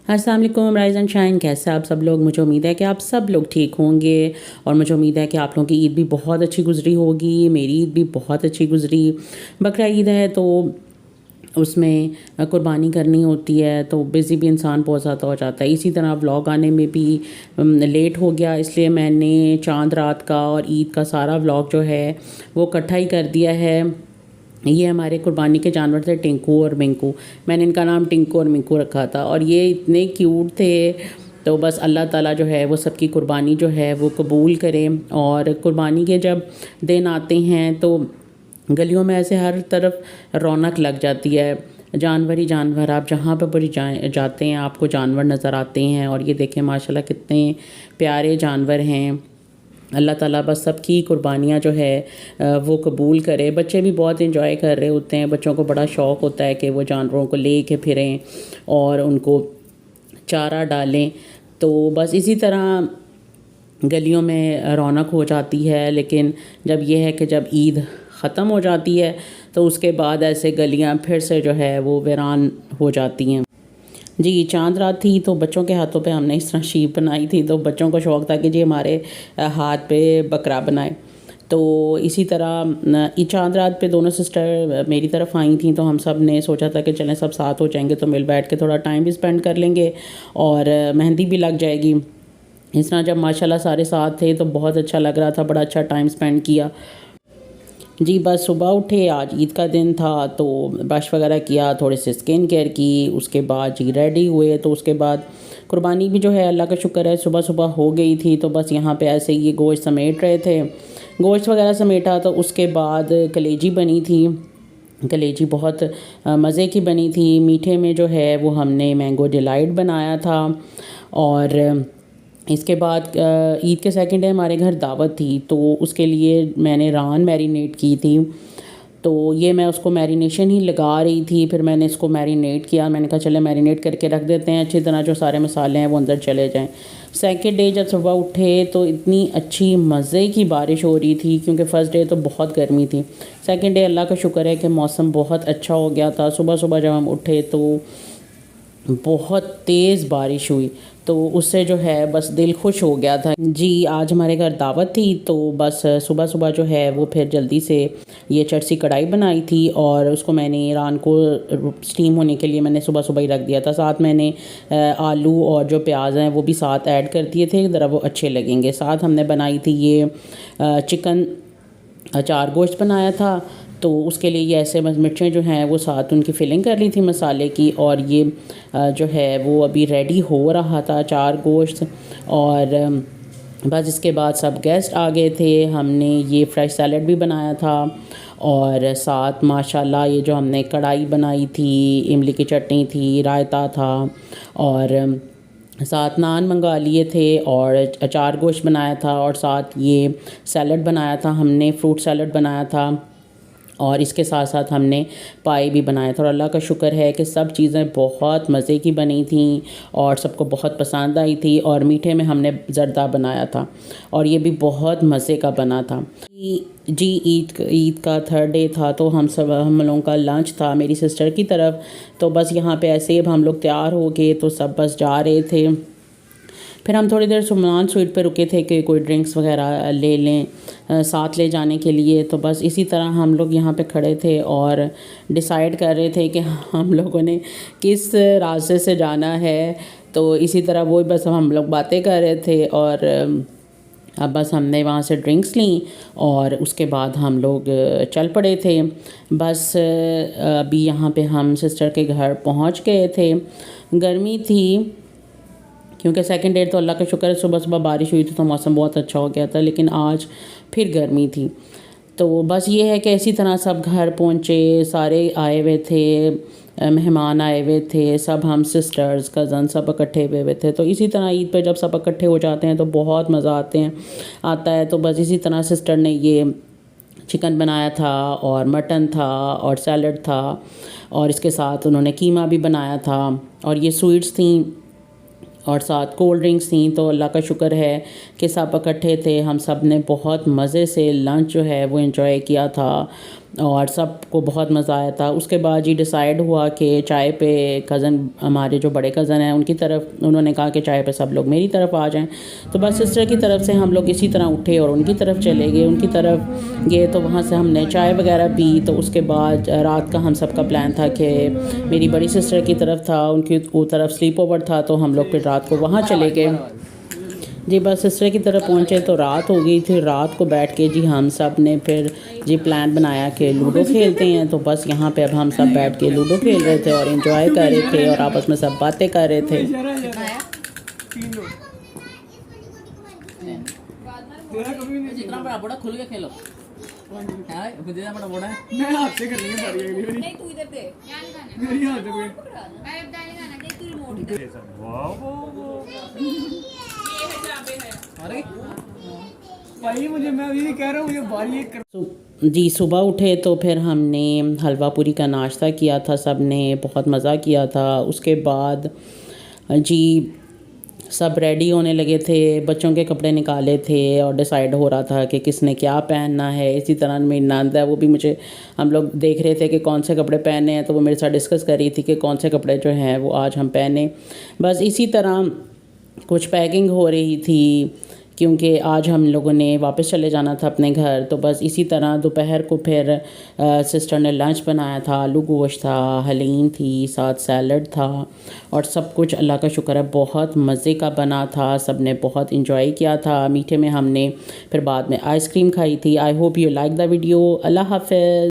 अस्सलाम वालेकुम rise and shine, कैसे आप सब लोग। मुझे उम्मीद है कि आप सब लोग ठीक होंगे और मुझे उम्मीद है कि आप लोगों की ईद भी बहुत अच्छी गुजरी होगी। मेरी ईद भी बहुत अच्छी गुजरी। बकरा ईद है तो उसमें कुर्बानी करनी होती है तो बिज़ी भी इंसान बहुत ज़्यादा हो जाता है। इसी तरह व्लॉग आने में भी लेट हो गया, इसलिए मैंने चांद रात का और ईद का सारा व्लॉग जो है वो इकट्ठा ही कर दिया है। ये हमारे कुर्बानी के जानवर थे टिंकू और मिंकू। मैंने इनका नाम टिंकू और मिंकू रखा था और ये इतने क्यूट थे। तो बस अल्लाह ताला जो है वो सबकी कुर्बानी जो है वो कबूल करें। और कुर्बानी के जब दिन आते हैं तो गलियों में ऐसे हर तरफ रौनक लग जाती है। जानवर ही जानवर, आप जहाँ पर बड़ी जाते हैं आपको जानवर नज़र आते हैं। और ये देखें माशाल्लाह कितने प्यारे जानवर हैं। अल्लाह ताला बस सबकी कुर्बानियाँ जो है वो कबूल करे। बच्चे भी बहुत एंजॉय कर रहे होते हैं। बच्चों को बड़ा शौक़ होता है कि वो जानवरों को ले के फिरें और उनको चारा डालें। तो बस इसी तरह गलियों में रौनक हो जाती है। लेकिन जब ये है कि जब ईद ख़त्म हो जाती है तो उसके बाद ऐसे गलियां फिर से जो है वो वीरान हो जाती हैं। जी, चांद रात थी तो बच्चों के हाथों पे हमने इस तरह शीप बनाई थी। तो बच्चों को शौक़ था कि जी हमारे हाथ पे बकरा बनाए। तो इसी तरह ये चांद रात पे दोनों सिस्टर मेरी तरफ आई थी तो हम सब ने सोचा था कि चलें सब साथ हो जाएंगे तो मिल बैठ के थोड़ा टाइम भी स्पेंड कर लेंगे और मेहंदी भी लग जाएगी। इस तरह जब माशाल्लाह सारे साथ थे तो बहुत अच्छा लग रहा था, बड़ा अच्छा टाइम स्पेंड किया। जी बस सुबह उठे, आज ईद का दिन था तो ब्रश वगैरह किया, थोड़े से स्किन केयर की, उसके बाद जी रेडी हुए। तो उसके बाद कुर्बानी भी जो है अल्लाह का शुक्र है सुबह सुबह हो गई थी। तो बस यहाँ पे ऐसे ही ये गोश्त समेट रहे थे, गोश्त वगैरह समेटा। तो उसके बाद कलेजी बनी थी। कलेजी बहुत मज़े की बनी थी। मीठे में जो है वो हमने मैंगो डिलाइट बनाया था। और इसके बाद ईद के सेकंड डे हमारे घर दावत थी तो उसके लिए मैंने रान मैरिनेट की थी। तो ये मैं उसको मैरिनेशन ही लगा रही थी, फिर मैंने इसको मैरिनेट किया। मैंने कहा चले मैरिनेट करके रख देते हैं अच्छी तरह, जो सारे मसाले हैं वो अंदर चले जाएं। सेकंड डे जब सुबह उठे तो इतनी अच्छी मज़े की बारिश हो रही थी, क्योंकि फ़र्स्ट डे तो बहुत गर्मी थी। सेकंड डे अल्लाह का शुक्र है कि मौसम बहुत अच्छा हो गया था। सुबह सुबह जब हम उठे तो बहुत तेज़ बारिश हुई तो उससे जो है बस दिल खुश हो गया था। जी आज हमारे घर दावत थी तो बस सुबह सुबह जो है वो फिर जल्दी से ये चरसी कढ़ाई बनाई थी और उसको मैंने ईरान को स्टीम होने के लिए मैंने सुबह सुबह ही रख दिया था। साथ मैंने आलू और जो प्याज हैं वो भी साथ ऐड कर दिए थे, ज़रा वो अच्छे लगेंगे। साथ हमने बनाई थी ये चिकन चार गोश्त बनाया था। तो उसके लिए ये ऐसे मिर्चें जो हैं वो साथ उनकी फिलिंग कर ली थी मसाले की। और ये जो है वो अभी रेडी हो रहा था चार गोश्त। और बस इसके बाद सब गेस्ट आ गए थे। हमने ये फ्रेश सैलड भी बनाया था और साथ माशाल्लाह ये जो हमने कढ़ाई बनाई थी, इमली की चटनी थी, रायता था और साथ नान मंगा लिए थे और अचार गोश्त बनाया था और साथ ये सैलड बनाया था हमने, फ्रूट सैलड बनाया था और इसके साथ साथ हमने पाई भी बनाया था। और अल्लाह का शुक्र है कि सब चीज़ें बहुत मज़े की बनी थी और सबको बहुत पसंद आई थी। और मीठे में हमने ज़र्दा बनाया था और ये भी बहुत मज़े का बना था। जी ईद का थर्ड डे था तो हम लोगों का लंच था मेरी सिस्टर की तरफ। तो बस यहाँ पे ऐसे ही हम लोग तैयार हो गए तो सब बस जा रहे थे। फिर हम थोड़ी देर सुमनान स्वीट पे रुके थे कि कोई ड्रिंक्स वगैरह ले लें साथ ले जाने के लिए। तो बस इसी तरह हम लोग यहाँ पे खड़े थे और डिसाइड कर रहे थे कि हम लोगों ने किस रास्ते से जाना है। तो इसी तरह वो बस हम लोग बातें कर रहे थे और अब बस हमने वहाँ से ड्रिंक्स ली और उसके बाद हम लोग चल पड़े थे। बस अभी यहाँ पे हम सिस्टर के घर पहुँच गए थे। गर्मी थी क्योंकि सेकंड डे तो अल्लाह का शुक्र है सुबह सुबह बारिश हुई थी तो मौसम बहुत अच्छा हो गया था, लेकिन आज फिर गर्मी थी। तो बस ये है कि इसी तरह सब घर पहुँचे, सारे आए हुए थे, मेहमान आए हुए थे, सब हम सिस्टर्स कज़न सब इकट्ठे हुए थे। तो इसी तरह ईद पे जब सब इकट्ठे हो जाते हैं तो बहुत मज़ा आता है। तो बस इसी तरह सिस्टर ने ये चिकन बनाया था और मटन था और सैलड था और इसके साथ उन्होंने कीमा भी बनाया था और ये स्वीट्स थी और साथ कोल्ड ड्रिंक्स थी। तो अल्लाह का शुक्र है कि सब इकट्ठे थे, हम सब ने बहुत मज़े से लंच जो है वो एंजॉय किया था। और सबको बहुत मज़ा आया था। उसके बाद जी डिसाइड हुआ कि चाय पे कज़न हमारे जो बड़े कज़न हैं उनकी तरफ उन्होंने कहा कि चाय पे सब लोग मेरी तरफ आ जाएं। तो बस सिस्टर की तरफ से हम लोग इसी तरह उठे और उनकी तरफ चले गए, उनकी तरफ गए तो वहाँ से हमने चाय वगैरह पी। तो उसके बाद रात का हम सब का प्लान था कि मेरी बड़ी सिस्टर की तरफ था, उनकी वो तरफ स्लीप ओवर था, तो हम लोग फिर रात को वहाँ चले गए जी। बस सिस्टर की तरफ पहुँचे तो रात हो गई थी। रात को बैठ के जी हम सब ने फिर जी प्लान बनाया कि लूडो खेलते हैं। तो बस यहाँ पे अब हम सब बैठ के लूडो खेल रहे थे और एंजॉय कर रहे थे और आपस में सब बातें कर रहे थे। जितना बड़ा बड़ा खुल के खेलो है, जितना बड़ा बड़ा है मैं हाथ से कर लेंगे सारी अगली नहीं तू इधर दे मेरी हाथ से कोई मैं डाले गाना दे तू रिमोट दे वाओ ये है चाबे है अरे भाई मुझे मैं अभी कह रहा हूँ मुझे बारी एक जी सुबह उठे तो फिर हमने हलवा पूरी का नाश्ता किया था, सब ने बहुत मज़ा किया था। उसके बाद जी सब रेडी होने लगे थे, बच्चों के कपड़े निकाले थे और डिसाइड हो रहा था कि किसने क्या पहनना है। इसी तरह मेरी नंद है, वो भी मुझे हम लोग देख रहे थे कि कौन से कपड़े पहने हैं, तो वो मेरे साथ डिस्कस कर रही थी कि कौन से कपड़े जो हैं वो आज हम पहने। बस इसी तरह कुछ पैकिंग हो रही थी क्योंकि आज हम लोगों ने वापस चले जाना था अपने घर। तो बस इसी तरह दोपहर को फिर सिस्टर ने लंच बनाया था, आलू गोश्त था, हलीम थी, साथ सैलड था और सब कुछ अल्लाह का शुक्र है बहुत मज़े का बना था। सब ने बहुत इंजॉय किया था। मीठे में हमने फिर बाद में आइसक्रीम खाई थी। I hope you like the video. अल्लाह हाफ़िज़।